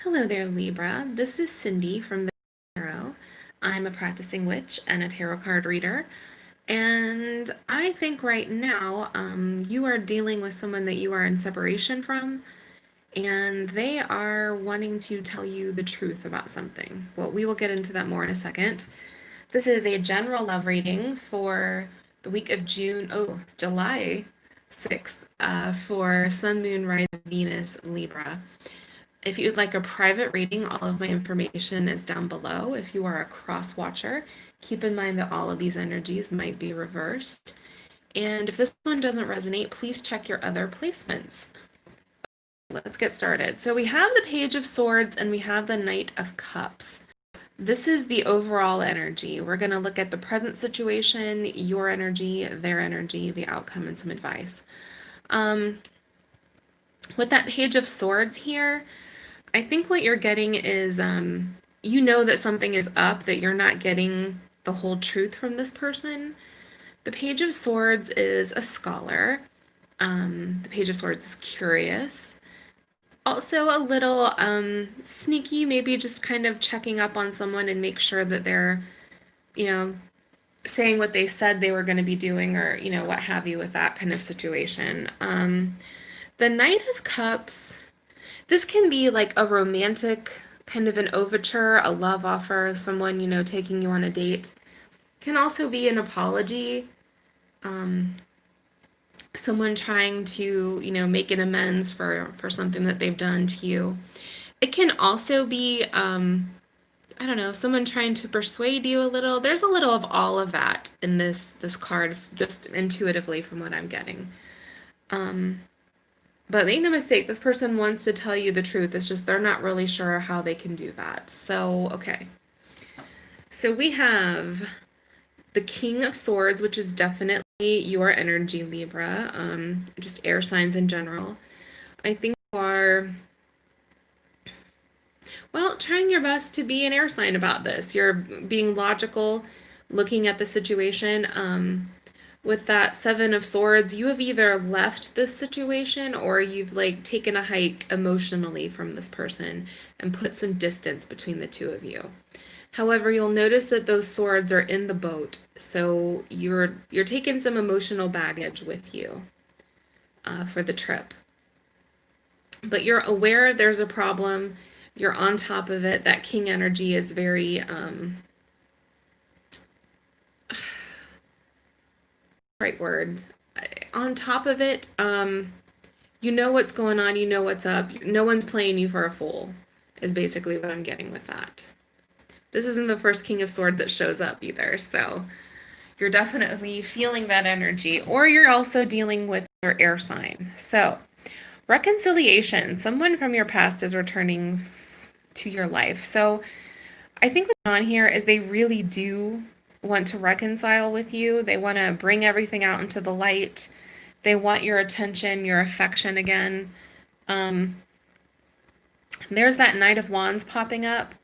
Hello there, Libra. This is Cindy from the Tarot. I'm a practicing witch and a tarot card reader. And I think right now you are dealing with someone that you are in separation from, and they are wanting to tell you the truth about something. Well, we will get into that more in a second. This is a general love reading for the week of July 6th, for Sun, Moon, Rising, Venus, Libra. If you'd like a private reading, all of my information is down below. If you are a cross watcher, keep in mind that all of these energies might be reversed. And if this one doesn't resonate, please check your other placements. Let's get started. So we have the Page of Swords and we have the Knight of Cups. This is the overall energy. We're going to look at the present situation, your energy, their energy, the outcome, and some advice. With that Page of Swords here, I think what you're getting is you know that something is up, that you're not getting the whole truth from this person. The Page of Swords is a scholar. The Page of Swords is curious. Also a little sneaky, maybe just kind of checking up on someone and make sure that they're, saying what they said they were going to be doing, or, what have you, with that kind of situation. The Knight of Cups, this can be like a romantic kind of an overture, a love offer, someone, taking you on a date. Can also be an apology, someone trying to, make an amends for something that they've done to you. It can also be, I don't know, someone trying to persuade you a little. There's a little of all of that in this card, just intuitively from what I'm getting. But make no mistake, this person wants to tell you the truth. It's just they're not really sure how they can do that. So, okay. So we have the King of Swords, which is definitely your energy, Libra, just air signs in general. I think you are, well, trying your best to be an air sign about this. You're being logical, looking at the situation. With that Seven of Swords, you have either left this situation or you've taken a hike emotionally from this person and put some distance between the two of you. However, you'll notice that those swords are in the boat, so you're taking some emotional baggage with you for the trip. But you're aware there's a problem. You're on top of it. That King energy is very right word. On top of it, you know what's going on, you know what's up. No one's playing you for a fool, is basically what I'm getting with that. This isn't the first King of Swords that shows up either, so you're definitely feeling that energy, or you're also dealing with your air sign. So, reconciliation. Someone from your past is returning to your life. So, I think what's going on here is they really do want to reconcile with you. They want to bring everything out into the light. They want your attention, your affection again. There's that Knight of Wands popping up.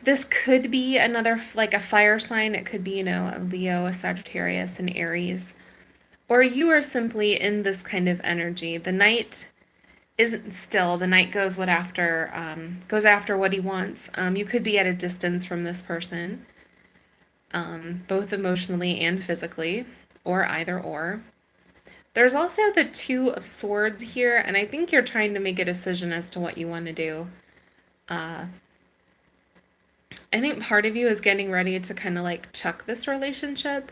This could be another, like a fire sign. It could be, a Leo, a Sagittarius, an Aries. Or you are simply in this kind of energy. The Knight isn't still. The Knight goes after what he wants. You could be at a distance from this person, both emotionally and physically, or either or. There's also the Two of Swords here, and I think you're trying to make a decision as to what you want to do. I think part of you is getting ready to kind of chuck this relationship,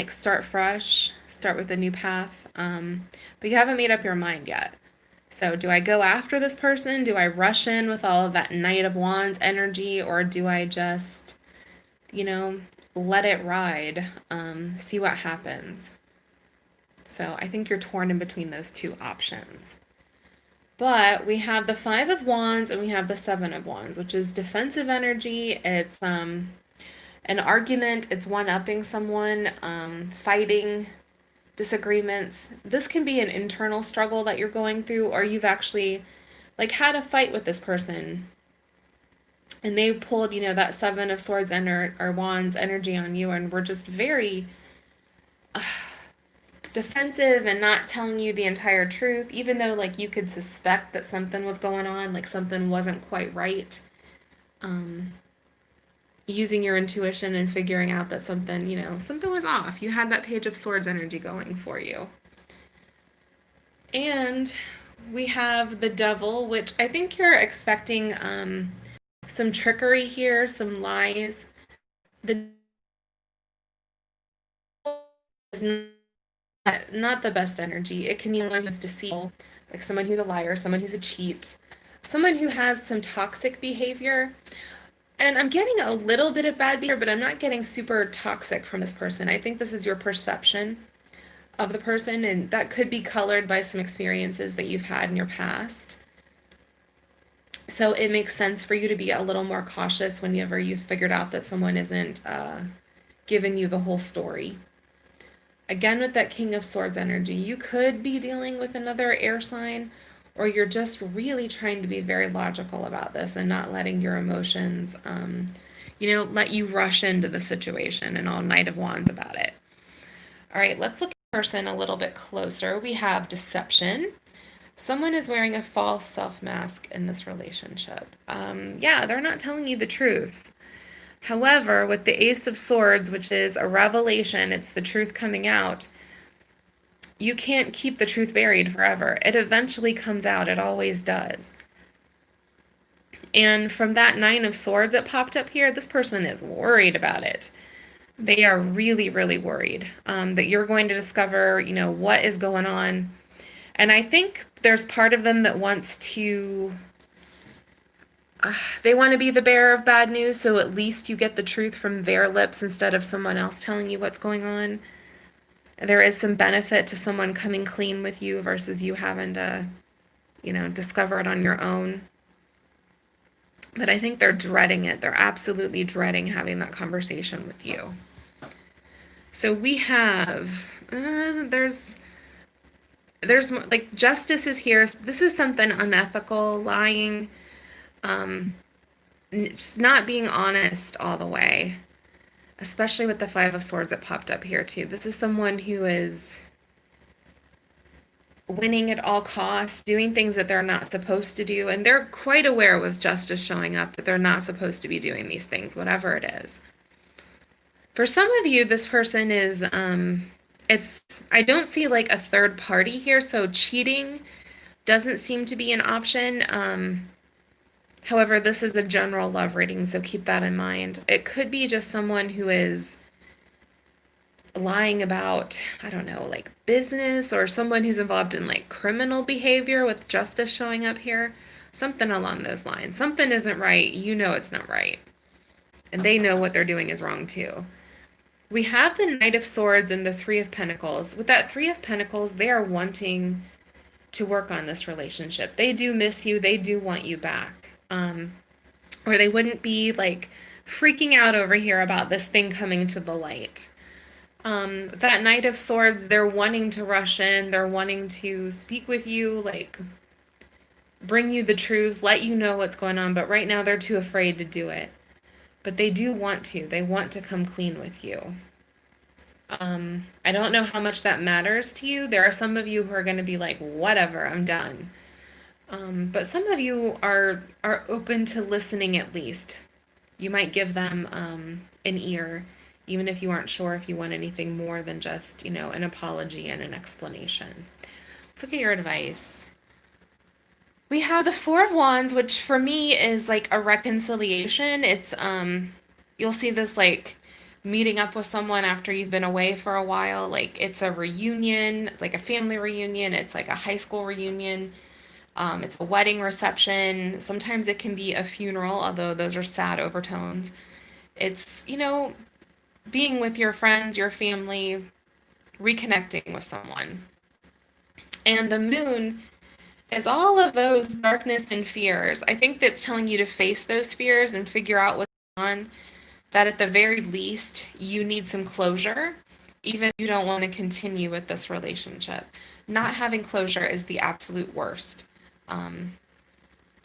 start fresh, start with a new path, but you haven't made up your mind yet. So do I go after this person? Do I rush in with all of that Knight of Wands energy, or do I just, let it ride, see what happens? So I think you're torn in between those two options. But we have the Five of Wands and we have the Seven of Wands, which is defensive energy. It's an argument. It's one-upping someone, fighting, disagreements. This can be an internal struggle that you're going through, or you've actually had a fight with this person and they pulled, that Seven of Swords or Wands energy on you, and were just very defensive and not telling you the entire truth, even though like you could suspect that something was going on, like something wasn't quite right. Um, Using your intuition and figuring out that something, something was off. You had that Page of Swords energy going for you. And we have the Devil, which I think you're expecting some trickery here, some lies. The Devil is not the best energy. It can be someone who's deceitful, like someone who's a liar, someone who's a cheat, someone who has some toxic behavior. And I'm getting a little bit of bad behavior, but I'm not getting super toxic from this person. I think this is your perception of the person, and that could be colored by some experiences that you've had in your past. So it makes sense for you to be a little more cautious whenever you've figured out that someone isn't giving you the whole story. Again, with that King of Swords energy, you could be dealing with another air sign, or you're just really trying to be very logical about this and not letting your emotions, let you rush into the situation and all Knight of Wands about it. All right, let's look at the person a little bit closer. We have deception. Someone is wearing a false self mask in this relationship. They're not telling you the truth. However, with the Ace of Swords, which is a revelation, it's the truth coming out, you can't keep the truth buried forever. It eventually comes out. It always does. And from that Nine of Swords that popped up here, this person is worried about it. They are really, really worried that you're going to discover, what is going on. And I think there's part of them that wants to, they want to be the bearer of bad news, so at least you get the truth from their lips instead of someone else telling you what's going on. There is some benefit to someone coming clean with you versus you having to, discover it on your own. But I think they're dreading it. They're absolutely dreading having that conversation with you. So we have, there's like justice is here. This is something unethical, lying, just not being honest all the way, especially with the Five of Swords that popped up here too. This is someone who is winning at all costs, doing things that they're not supposed to do, and they're quite aware with justice showing up that they're not supposed to be doing these things, whatever it is. For some of you, this person is, I don't see like a third party here, so cheating doesn't seem to be an option. However, this is a general love reading, so keep that in mind. It could be just someone who is lying about, I don't know, like business, or someone who's involved in like criminal behavior with justice showing up here. Something along those lines. Something isn't right. You know it's not right. And they know what they're doing is wrong too. We have the Knight of Swords and the Three of Pentacles. With that Three of Pentacles, they are wanting to work on this relationship. They do miss you. They do want you back. Or they wouldn't be like freaking out over here about this thing coming to the light. That Knight of Swords, they're wanting to rush in. They're wanting to speak with you, like bring you the truth, let you know what's going on. But right now they're too afraid to do it. But they do want to. They want to come clean with you. I don't know how much that matters to you. There are some of you who are going to be like, whatever, I'm done. But some of you are open to listening at least. You might give them an ear, even if you aren't sure if you want anything more than just, an apology and an explanation. Let's look at your advice. We have the Four of Wands, which for me is like a reconciliation. It's, you'll see this like meeting up with someone after you've been away for a while. Like it's a reunion, like a family reunion. It's like a high school reunion. It's a wedding reception. Sometimes it can be a funeral, although those are sad overtones. It's, being with your friends, your family, reconnecting with someone. And the moon is all of those darkness and fears. I think that's telling you to face those fears and figure out what's going on, that at the very least, you need some closure, even if you don't want to continue with this relationship. Not having closure is the absolute worst.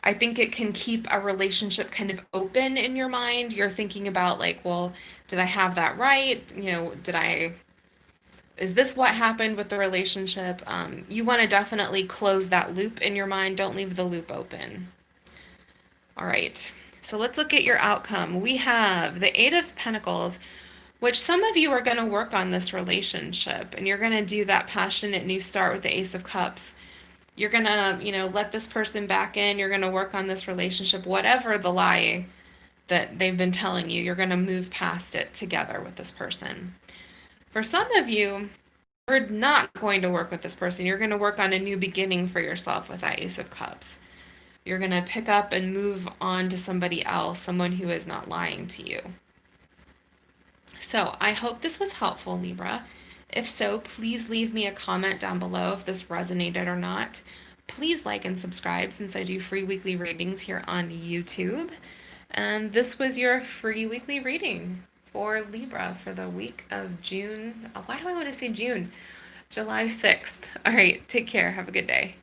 I think it can keep a relationship kind of open in your mind. You're thinking about like, well, did I have that right? is this what happened with the relationship? You want to definitely close that loop in your mind. Don't leave the loop open. All right, so let's look at your outcome. We have the Eight of Pentacles, which some of you are going to work on this relationship, and you're going to do that passionate new start with the Ace of Cups. You're going to, let this person back in. You're going to work on this relationship, whatever the lie that they've been telling you, you're going to move past it together with this person. For some of you, you're not going to work with this person. You're going to work on a new beginning for yourself with that Ace of Cups. You're going to pick up and move on to somebody else, someone who is not lying to you. So I hope this was helpful, Libra. If so, please leave me a comment down below if this resonated or not. Please like and subscribe since I do free weekly readings here on YouTube. And this was your free weekly reading for Libra for the week of June. Why do I want to say June? July 6th. All right, take care. Have a good day.